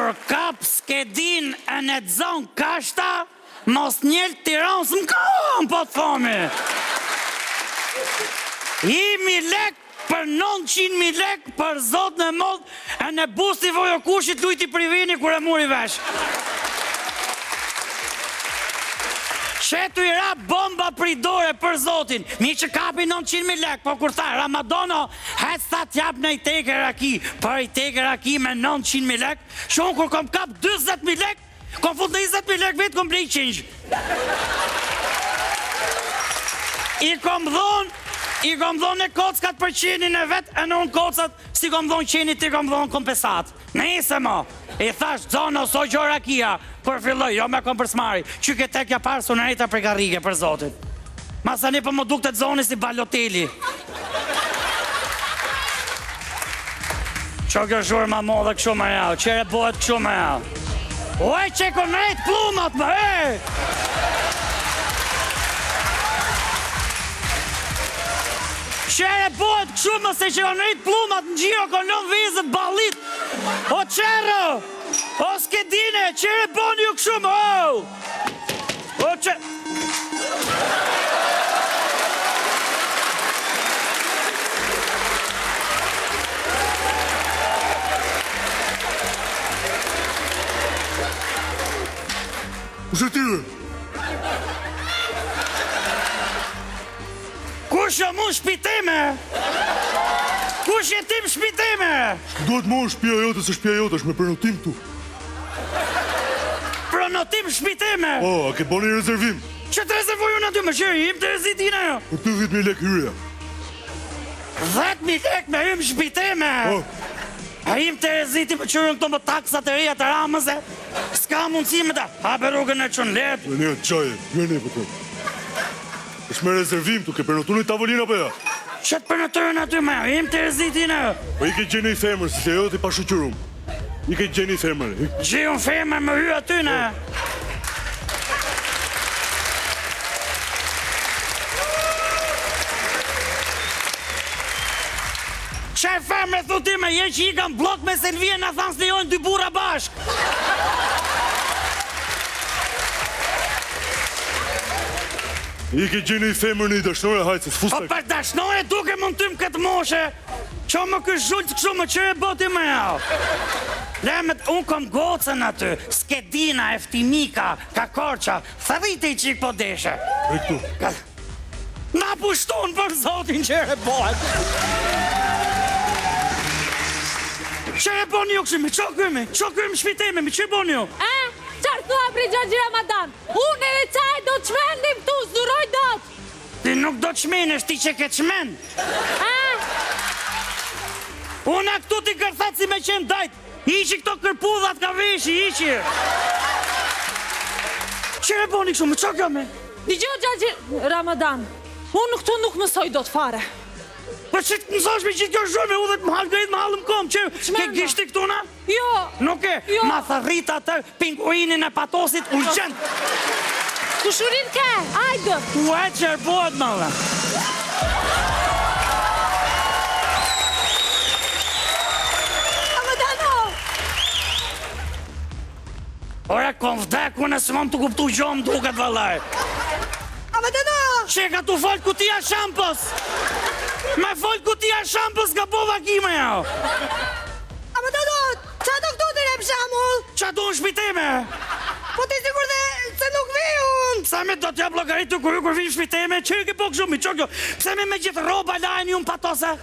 Kur kap skedin e në dzon kashta, mos njëllë Tiranës më kam, po të thomi. Imi lek për 900.000 lek për zot në mod, e në busti vojo kushit lujti privini kur e muri vesh. Shetu i ra bomba pridore për zotin, mi që kapi 900.000 lek, po kur tha Ramadono, hec ta t'jap në i teke raki, për i teke raki me 900.000 lek, shonë kur kom kap 20.000 lek, kom fut në 20.000 lek vetë kom blej qinjë. I kom dhonë e kockat për qenin e vetë, e në unë kocat, si kom dhonë qenit, ti kom dhonë kompensat. Nëse mo, i thash zono so gjora kia, për filloj, jo me kom për smari, që ke tekja parë sonarita për garrige për zotit. Masani për më duk të zoni si baloteli. Qo kjo shurë ma modhe këshu më jau, qere bëhet këshu më jau. Oj, që kon rejt plumat më, Qere bëhet këshu më se që kon rejt plumat në gjiro kon lën vizët balit. O qero! O skedine, qere bon ju këshu më, o qere... Zëtire! Kush jo mu shpitime? Kush jetim shpitime? Duhet mu shpia jote se shpia jote është me prenotim tu. Prenotim shpitime? O, a ke boni rezervim? Që të rezervuju në ty më qërë, im të rezitina jo? Për 80.000 lek hyrja. 10.000 lek me im shpitime? O, A im të reziti për qërën këto më taksat e reja të ramëse? Ska mundësi me ta, hape rrugën e qënë letë. me një qaje, një për të. është me rezervim tu, ke prenotu në tavolina për ja. Që të përnëtërën aty me, im të rezitina jo? Po i ke gjeni i femër, si se jo t'i pashuqërum. I ke gjeni i femër. Gjion femër më hy aty në. Qaj femre thutime, je që i kam blok me Selvije në thanë se jojnë dy bura bashk. I ke gjeni i femër në i dashnore, hajtë se O s'fustek. për dashnore duke mund tym këtë moshe. Qo më kësh zhullë të këshu më qëre boti me jau. Lemet, unë kom gocën aty, skedina, eftimika, kakorqa, tharite i qik po deshe. E këtu. Na pushtun për zotin qëre bot. Qëre bon ju këshimi, qo këmi shpitemi, që bon ju? Qarë thua pri Gjaxhi Ramadan? Unë edhe qaj do të shmendim tu, zduroj dot. Ti nuk do të shmenesh, ti që ke qmen. Unë a këtu ti kërthat si me qenë dajt. Iqi këto kërpudhat ka veshi, iqi. Qëre boni këshume, qo kjo me? Digjo Gjaxhi Ramadan, unë këtu nuk mësoj dot fare. Për që të mësosh me qitë kjo shumë, u dhe të mahal grejt mahal më kom, që ke gishti këtu na? Jo. Nuk e, ma thërrit atë pinguinin e patosit urgent. Kushurin ke, ajde. U e qërbohet më dhe. Ramadano! Ore, kon vdeku në së mëm të kuptu gjomë duket vëllaj. Ramadano! Që ka tu folë kutia shampës. Me folë kutia shampës ka bova kime jau. Ramadano, qa do këtu të rep shamull? Qa du në shpiteme? Po ti sigur dhe se nuk vi unë. Pse me do t'ja blogaritu kur vi shpiteme, që i ke po këshumi, që kjo? Pse me gjithë roba lajnë ju në patose?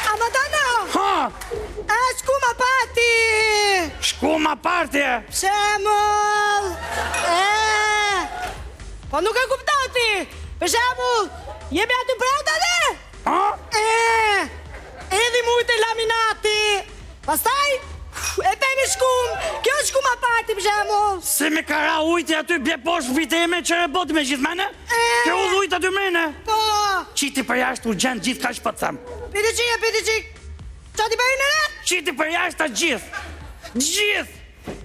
Ramadano! Ha? Shkuma parti! Shkuma partje? Shemull! Po nuk e kuptati! Për shemull, jemi aty preta dhe? Ha? Edhi mujtë e laminati! Pastaj, e temi shkum! Kjo është shkuma parti për shemull! Si me kara ujti aty bje posh viteme që e boti me gjithë mene? Kjo u dhujt aty mene? Po! Qiti për jashtë urgent gjithë ka shpët thëmë. Piti qik! Qa ti bëjnë në re? Qiti për jashtë të gjithë! Gjithë!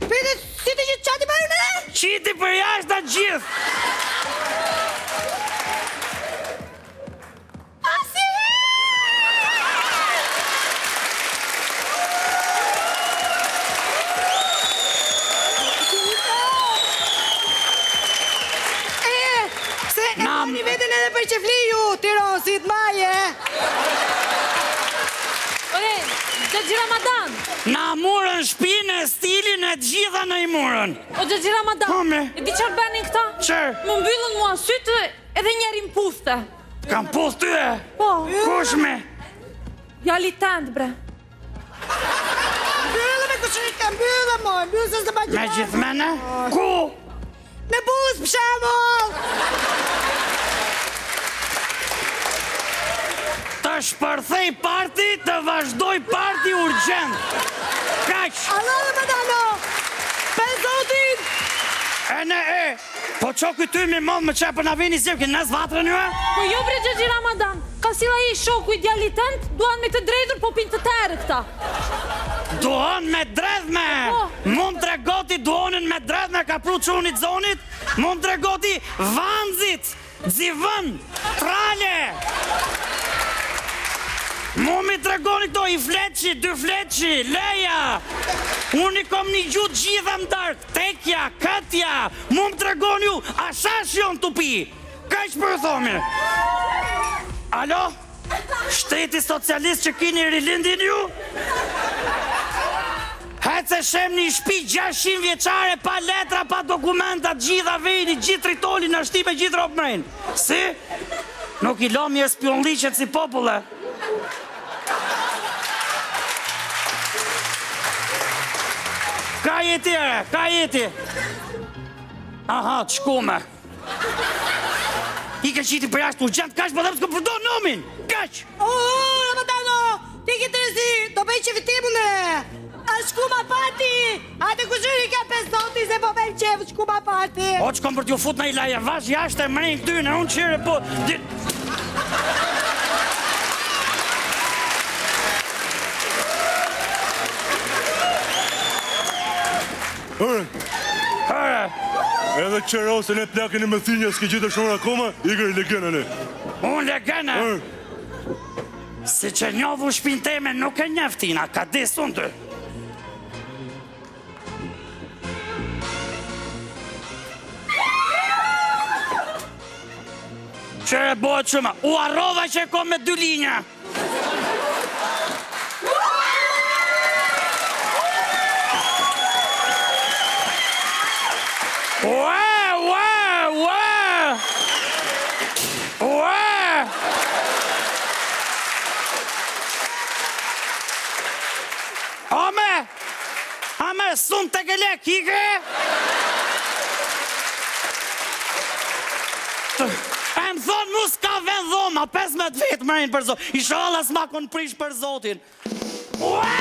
Piti si të gjithë qa ti bëjnë në re? Qiti për jashtë të gjithë! Asi! Xhaxhi Ramadan. Na murën shpinë e stilin e gjitha në i murën. O Xhaxhi Ramadan. Home. E di çfarë bënin këta? Çfarë? Më mbyllën mua sytë edhe njëri më puthte. Kam puth ty e? Po. Kush me? Jali tent, bre. Mbyllë me kushirika, mbyllë se s'të bëjë. Me gjithmene? Ku? Në buzë, për shembull. Të shpërthej parti, të vazhdoj parti urgjent. Kaq. Allah dhe më dalo. Për zotin. E ne e. Po qo këty me modë më qepë në vini zirë, kënë nësë vatrën ju e? Po jo bre Xhaxhi Ramadan. Ka sila i shoku i djali tent, duan me të drejtur po pinë të terë këta. Duon me dredhme. Po. Mund të regoti duonin me dredhme ka pru qunit zonit. Mund të regoti vanzit, zivën, trale. Mu mi të regoni këto i fleqi, dy fleqi, leja. Unë i kom një gjutë gjitha më darkë, tekja, këtja. Mu më të regoni ju, a shashion të pi. Ka që për thomi? Alo? Shteti socialist që kini rilindin ju? Hece shem një shpi 600 vjeqare, pa letra, pa dokumenta, gjitha vejni, gjithë tritoli në shtime, gjithë ropë mrejnë. Si? Nuk i lomi e spionliqet si populle. Ka jeti ere, ka jeti. Aha, të shkume. I ke qiti për jashtë urgjent, kaq për dhe më s'ko përdo nomin. Kaq! Ramadano, ti ke të rezi, do bëj që vitimun e. A shkuma parti. A të kushirika për zotin se po bëjmë qef shkuma parti. O që kom për t'ju fut në i laje vash jashtë e mrejnë këtyne, unë qire po... Hërë, Edhe qerosën e plakën e më thinja s'ke gjithë shumë akoma, i gërë legenën e. unë legene. Si që njovu shpin teme nuk e njeftina, ka disë unë ty. Qere bëhet shumë, u arrova që e kom me 2 linja. Ame, sun të kelek, ike! E më thonë mu s'ka vend dhoma, 15 vetë mërin për zotin. I shala s'ma kon prish për zotin. Ue!